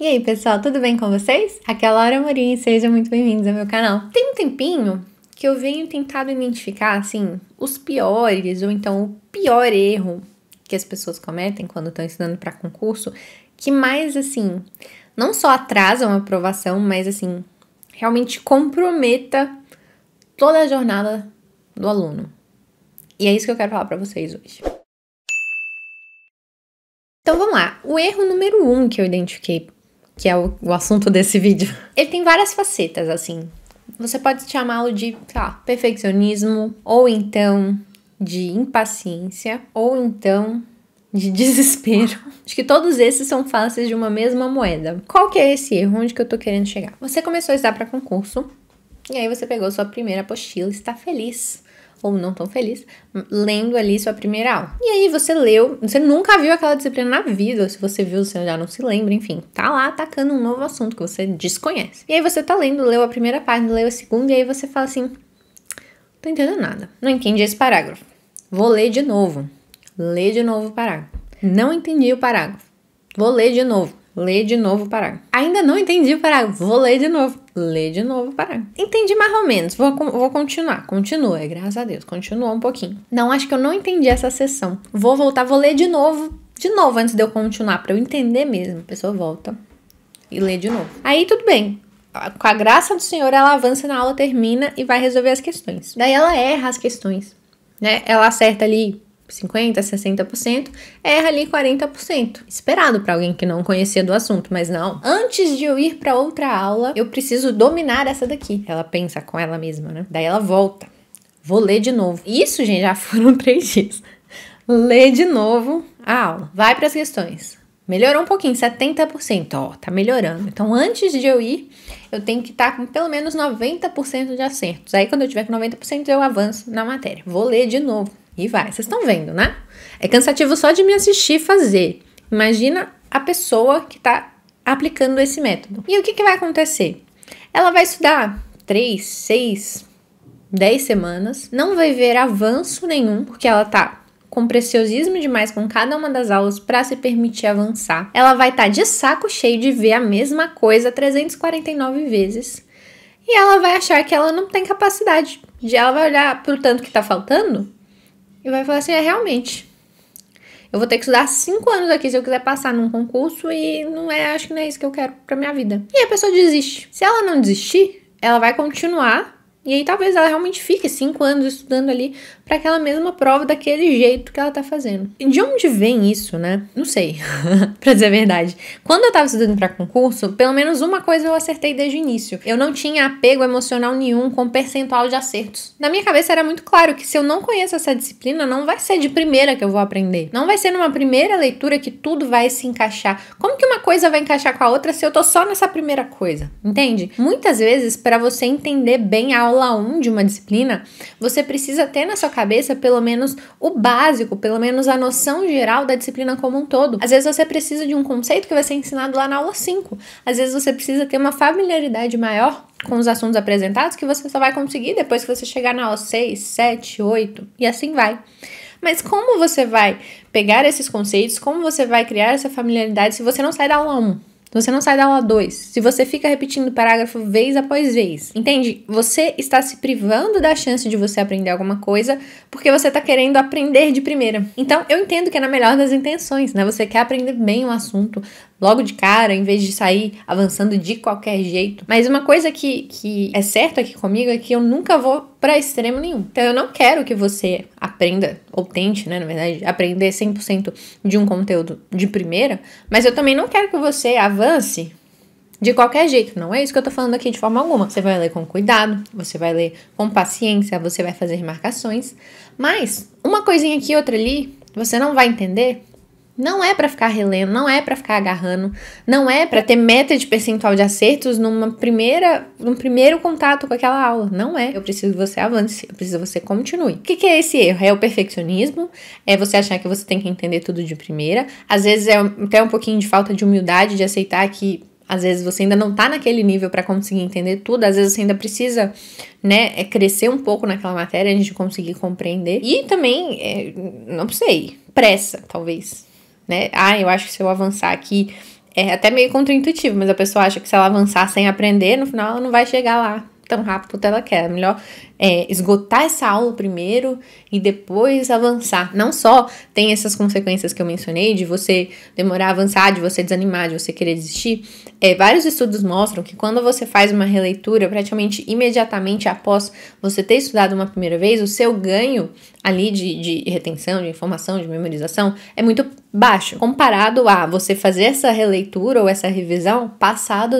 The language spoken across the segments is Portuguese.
E aí, pessoal, tudo bem com vocês? Aqui é a Laura Amorim e sejam muito bem-vindos ao meu canal. Tem um tempinho que eu venho tentado identificar, assim, os piores ou então o pior erro que as pessoas cometem quando estão estudando para concurso, que mais, assim, não só atrasam a aprovação, mas, assim, realmente comprometa toda a jornada do aluno. E é isso que eu quero falar para vocês hoje. Então, vamos lá. O erro número 1 que eu identifiquei, que é o assunto desse vídeo, ele tem várias facetas, assim. Você pode chamá-lo de, sei lá, perfeccionismo, ou então de impaciência, ou então de desespero. Acho que todos esses são faces de uma mesma moeda. Qual que é esse erro? Onde que eu tô querendo chegar? Você começou a estudar para concurso, e aí você pegou sua primeira apostila, está feliz, ou não tão feliz, lendo ali sua primeira aula. E aí você leu, você nunca viu aquela disciplina na vida, se você viu, você já não se lembra, enfim. Tá lá atacando um novo assunto que você desconhece. E aí você tá lendo, leu a primeira página, leu a segunda, e aí você fala assim, tô entendendo nada, não entendi esse parágrafo. Vou ler de novo. Lê de novo o parágrafo. Não entendi o parágrafo. Vou ler de novo. Lê de novo o parágrafo. Ainda não entendi o parágrafo. Vou ler de novo. Lê de novo o parágrafo. Entendi mais ou menos. Vou continuar. Continua, graças a Deus. Continua um pouquinho. Não, acho que eu não entendi essa sessão. Vou voltar, vou ler de novo. De novo, antes de eu continuar, pra eu entender mesmo. A pessoa volta e lê de novo. Aí, tudo bem. Com a graça do Senhor, ela avança na aula, termina e vai resolver as questões. Daí ela erra as questões, né? Ela acerta ali 50%, 60%, erra ali 40%. Esperado para alguém que não conhecia do assunto, mas não. Antes de eu ir para outra aula, eu preciso dominar essa daqui. Ela pensa com ela mesma, né? Daí ela volta. Vou ler de novo. Isso, gente, já foram 3 dias. Lê de novo a aula. Vai para as questões. Melhorou um pouquinho, 70%. Ó, tá melhorando. Então, antes de eu ir, eu tenho que estar com pelo menos 90% de acertos. Aí, quando eu tiver com 90%, eu avanço na matéria. Vou ler de novo. E vai. Vocês estão vendo, né? É cansativo só de me assistir fazer. Imagina a pessoa que tá aplicando esse método. E o que vai acontecer? Ela vai estudar 3, 6, 10 semanas. Não vai ver avanço nenhum, porque ela tá com preciosismo demais com cada uma das aulas para se permitir avançar. Ela vai estar de saco cheio de ver a mesma coisa 349 vezes. E ela vai achar que ela não tem capacidade. Ela vai olhar pro tanto que tá faltando e vai falar assim, realmente, eu vou ter que estudar 5 anos aqui se eu quiser passar num concurso e acho que não é isso que eu quero pra minha vida. E a pessoa desiste. Se ela não desistir, ela vai continuar e aí talvez ela realmente fique 5 anos estudando ali para aquela mesma prova daquele jeito que ela tá fazendo. E de onde vem isso, né? Não sei, pra dizer a verdade. Quando eu tava estudando para concurso, pelo menos uma coisa eu acertei desde o início. Eu não tinha apego emocional nenhum com percentual de acertos. Na minha cabeça era muito claro que se eu não conheço essa disciplina, não vai ser de primeira que eu vou aprender. Não vai ser numa primeira leitura que tudo vai se encaixar. Como que uma coisa vai encaixar com a outra se eu tô só nessa primeira coisa? Entende? Muitas vezes, para você entender bem a aula 1 de uma disciplina, você precisa ter na sua cabeça pelo menos o básico, pelo menos a noção geral da disciplina como um todo. Às vezes você precisa de um conceito que vai ser ensinado lá na aula 5. Às vezes você precisa ter uma familiaridade maior com os assuntos apresentados que você só vai conseguir depois que você chegar na aula 6, 7, 8 e assim vai. Mas como você vai pegar esses conceitos, como você vai criar essa familiaridade se você não sai da aula 1? Se você não sai da aula 2, se você fica repetindo o parágrafo vez após vez, entende? Você está se privando da chance de você aprender alguma coisa porque você está querendo aprender de primeira. Então, eu entendo que é na melhor das intenções, né? Você quer aprender bem o assunto logo de cara, em vez de sair avançando de qualquer jeito. Mas uma coisa que é certa aqui comigo é que eu nunca vou para extremo nenhum. Então, eu não quero que você aprenda, ou tente, né, na verdade, aprender 100% de um conteúdo de primeira, mas eu também não quero que você avance de qualquer jeito. Não é isso que eu tô falando aqui de forma alguma. Você vai ler com cuidado, você vai ler com paciência, você vai fazer marcações, mas uma coisinha aqui, outra ali, você não vai entender. Não é pra ficar relendo, não é pra ficar agarrando, não é pra ter meta de percentual de acertos num primeiro contato com aquela aula. Não é. Eu preciso que você avance, eu preciso que você continue. O que é esse erro? É o perfeccionismo, é você achar que você tem que entender tudo de primeira. Às vezes é até um pouquinho de falta de humildade, de aceitar que às vezes você ainda não tá naquele nível para conseguir entender tudo, às vezes você ainda precisa, né, crescer um pouco naquela matéria, a gente conseguir compreender. E também, não sei, pressa, talvez. Né? Eu acho que se eu avançar aqui É até meio contraintuitivo, mas a pessoa acha que se ela avançar sem aprender, no final ela não vai chegar lá tão rápido quanto ela quer. É melhor esgotar essa aula primeiro e depois avançar. Não só tem essas consequências que eu mencionei, de você demorar a avançar, de você desanimar, de você querer desistir. Vários estudos mostram que quando você faz uma releitura, praticamente imediatamente após você ter estudado uma primeira vez, o seu ganho ali de retenção, de informação, de memorização, é muito baixo, comparado a você fazer essa releitura ou essa revisão passado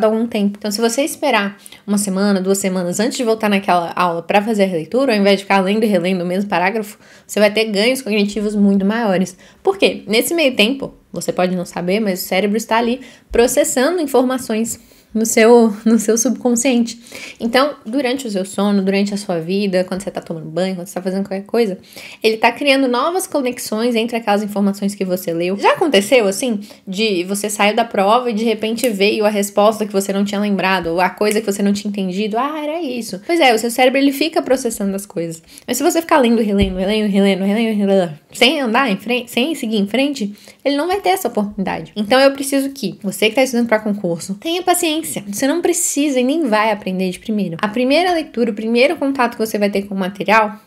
algum tempo. Então, se você esperar uma semana, 2 semanas antes de voltar naquela aula para fazer a releitura, ao invés de ficar lendo e relendo o mesmo parágrafo, você vai ter ganhos cognitivos muito maiores. Por quê? Nesse meio tempo, você pode não saber, mas o cérebro está ali processando informações no seu subconsciente. Então, durante o seu sono, durante a sua vida, quando você tá tomando banho, quando você tá fazendo qualquer coisa, ele tá criando novas conexões entre aquelas informações que você leu. Já aconteceu, assim, de você sair da prova e de repente veio a resposta que você não tinha lembrado, ou a coisa que você não tinha entendido? Ah, era isso. Pois é, o seu cérebro, ele fica processando as coisas. Mas se você ficar lendo, relendo, sem andar em frente, sem seguir em frente, ele não vai ter essa oportunidade. Então, eu preciso que você que tá estudando para concurso, tenha paciência. Você não precisa e nem vai aprender de primeiro. A primeira leitura, o primeiro contato que você vai ter com o material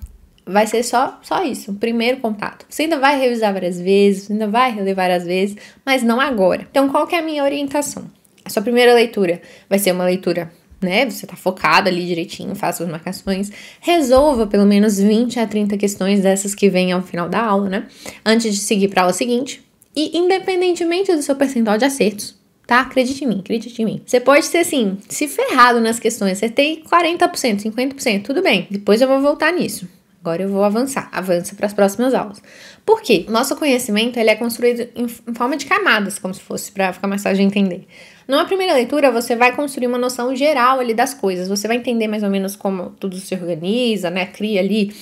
vai ser só isso, o primeiro contato. Você ainda vai revisar várias vezes, ainda vai reler várias vezes, mas não agora. Então, qual que é a minha orientação? A sua primeira leitura vai ser uma leitura, né? Você tá focado ali direitinho, faça as marcações, resolva pelo menos 20 a 30 questões dessas que vêm ao final da aula, né? Antes de seguir para a aula seguinte. E independentemente do seu percentual de acertos, tá? Acredite em mim. Você pode ter, assim, se ferrado nas questões. Acertei 40%, 50%, tudo bem. Depois eu vou voltar nisso. Agora eu vou avançar. Avança para as próximas aulas. Por quê? Nosso conhecimento, ele é construído em forma de camadas, como se fosse, para ficar mais fácil de entender. Numa primeira leitura, você vai construir uma noção geral ali das coisas. Você vai entender mais ou menos como tudo se organiza, né? Cria ali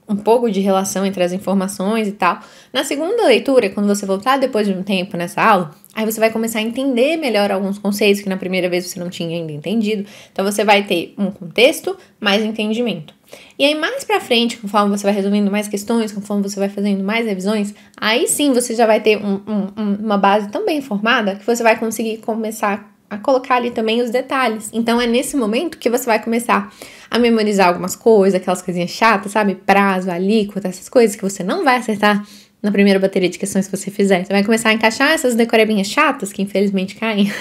um pouco de relação entre as informações e tal. Na segunda leitura, quando você voltar depois de um tempo nessa aula, aí você vai começar a entender melhor alguns conceitos que na primeira vez você não tinha ainda entendido. Então, você vai ter um contexto, mais entendimento. E aí, mais pra frente, conforme você vai resolvendo mais questões, conforme você vai fazendo mais revisões, aí sim você já vai ter uma base tão bem formada que você vai conseguir começar a colocar ali também os detalhes. Então, é nesse momento que você vai começar a memorizar algumas coisas, aquelas coisinhas chatas, sabe? Prazo, alíquota, essas coisas que você não vai acertar na primeira bateria de questões que você fizer. Você vai começar a encaixar essas decorebinhas chatas, que infelizmente caem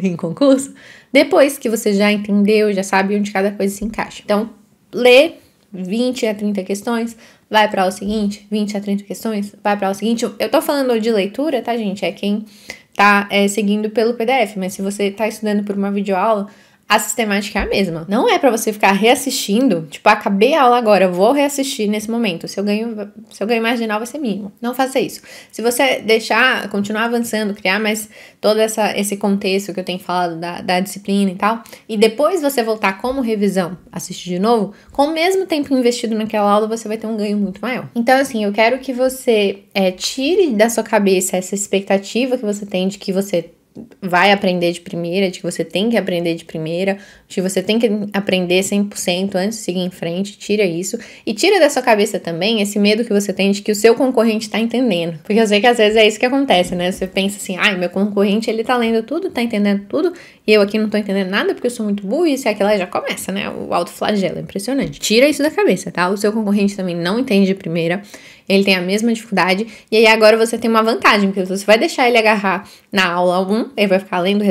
em concurso, depois que você já entendeu, já sabe onde cada coisa se encaixa. Então, lê 20 a 30 questões, vai para aula seguinte, 20 a 30 questões, vai para aula seguinte. Eu tô falando de leitura, tá, gente? É quem tá seguindo pelo PDF, mas se você tá estudando por uma videoaula, a sistemática é a mesma. Não é pra você ficar reassistindo, tipo, acabei a aula agora, eu vou reassistir nesse momento. Seu ganho marginal vai ser mínimo. Não faça isso. Se você deixar, continuar avançando, criar mais todo esse contexto que eu tenho falado da disciplina e tal, e depois você voltar como revisão, assistir de novo, com o mesmo tempo investido naquela aula, você vai ter um ganho muito maior. Então, assim, eu quero que você tire da sua cabeça essa expectativa que você tem de que você vai aprender de primeira, de que você tem que aprender de primeira, de que você tem que aprender 100% antes de seguir em frente. Tira isso. E tira da sua cabeça também esse medo que você tem de que o seu concorrente tá entendendo. Porque eu sei que às vezes é isso que acontece, né? Você pensa assim, meu concorrente, ele tá lendo tudo, tá entendendo tudo, e eu aqui não tô entendendo nada porque eu sou muito burro, e isso e aquilo, aí já começa, né? O autoflagelo, é impressionante. Tira isso da cabeça, tá? O seu concorrente também não entende de primeira, ele tem a mesma dificuldade, e aí agora você tem uma vantagem, porque você vai deixar ele agarrar na aula 1, ele vai ficar lendo,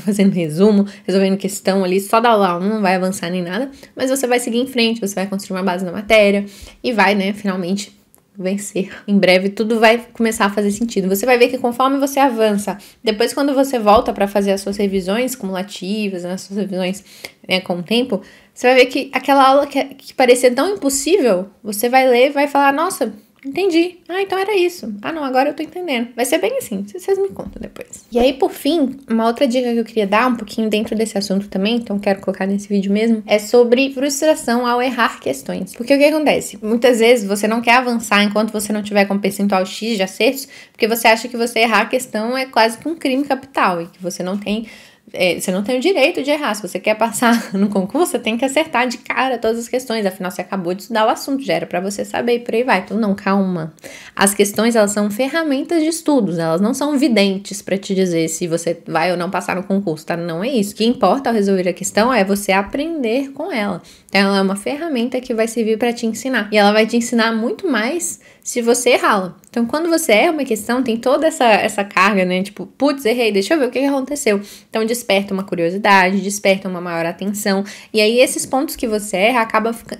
fazendo resumo, resolvendo questão ali, só da aula 1, não vai avançar nem nada, mas você vai seguir em frente, você vai construir uma base na matéria, e vai, né, finalmente vencer. Em breve tudo vai começar a fazer sentido. Você vai ver que conforme você avança, depois quando você volta para fazer as suas revisões cumulativas, as suas revisões com o tempo, você vai ver que aquela aula que parecia tão impossível, você vai ler e vai falar, nossa, entendi. Então era isso. Não, agora eu tô entendendo. Vai ser bem assim, vocês me contam depois. E aí, por fim, uma outra dica que eu queria dar, um pouquinho dentro desse assunto também, então quero colocar nesse vídeo mesmo, é sobre frustração ao errar questões. Porque o que acontece? Muitas vezes você não quer avançar enquanto você não tiver com percentual X de acertos, porque você acha que você errar a questão é quase que um crime capital, e que você não tem Você não tem o direito de errar. Se você quer passar no concurso, você tem que acertar de cara todas as questões. Afinal, você acabou de estudar o assunto, já era pra você saber e por aí vai. Então, não, calma. As questões, elas são ferramentas de estudos. Elas não são videntes pra te dizer se você vai ou não passar no concurso, tá? Não é isso. O que importa ao resolver a questão é você aprender com ela. Então, ela é uma ferramenta que vai servir pra te ensinar. E ela vai te ensinar muito mais se você errá-la. Então, quando você erra uma questão, tem toda essa carga, né? Tipo, putz, errei, deixa eu ver o que aconteceu. Então, desperta uma curiosidade, desperta uma maior atenção. E aí, esses pontos que você erra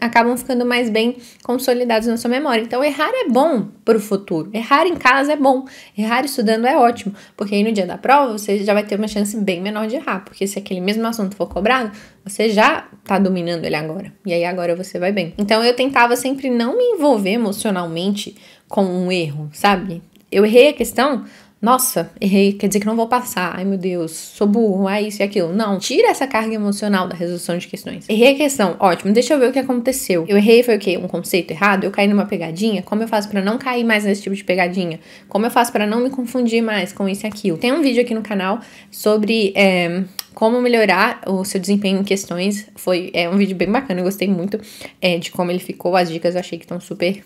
acabam ficando mais bem consolidados na sua memória. Então, errar é bom pro futuro. Errar em casa é bom. Errar estudando é ótimo. Porque aí, no dia da prova, você já vai ter uma chance bem menor de errar. Porque se aquele mesmo assunto for cobrado, você já tá dominando ele agora. E aí, agora você vai bem. Então, eu tentava sempre não me envolver emocionalmente com um erro, sabe? Eu errei a questão, nossa, errei, quer dizer que não vou passar, ai meu Deus, sou burro, isso e aquilo. Não, tira essa carga emocional da resolução de questões. Errei a questão, ótimo, deixa eu ver o que aconteceu. Eu errei, foi o quê? Um conceito errado? Eu caí numa pegadinha? Como eu faço pra não cair mais nesse tipo de pegadinha? Como eu faço pra não me confundir mais com isso e aquilo? Tem um vídeo aqui no canal sobre como melhorar o seu desempenho em questões. É um vídeo bem bacana, eu gostei muito de como ele ficou. As dicas eu achei que estão super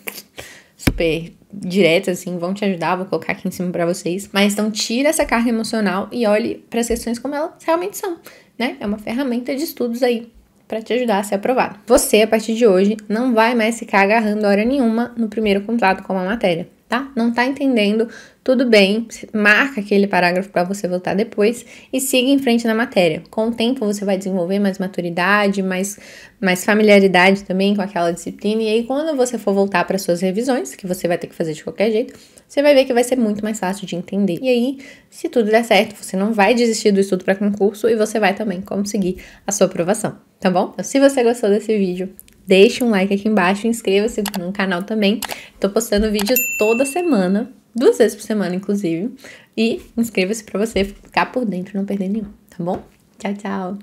diretas, assim, vão te ajudar, vou colocar aqui em cima pra vocês. Mas então tira essa carga emocional e olhe para as questões como elas realmente são, né? É uma ferramenta de estudos aí pra te ajudar a ser aprovado. Você, a partir de hoje, não vai mais ficar agarrando hora nenhuma no primeiro contato com a matéria, tá? Não tá entendendo, tudo bem, marca aquele parágrafo para você voltar depois e siga em frente na matéria. Com o tempo você vai desenvolver mais maturidade, mais familiaridade também com aquela disciplina, e aí quando você for voltar para suas revisões, que você vai ter que fazer de qualquer jeito, você vai ver que vai ser muito mais fácil de entender. E aí, se tudo der certo, você não vai desistir do estudo para concurso e você vai também conseguir a sua aprovação, tá bom? Então, se você gostou desse vídeo, deixe um like aqui embaixo, inscreva-se no canal também. Tô postando vídeo toda semana, 2 vezes por semana, inclusive. E inscreva-se pra você ficar por dentro e não perder nenhum, tá bom? Tchau, tchau!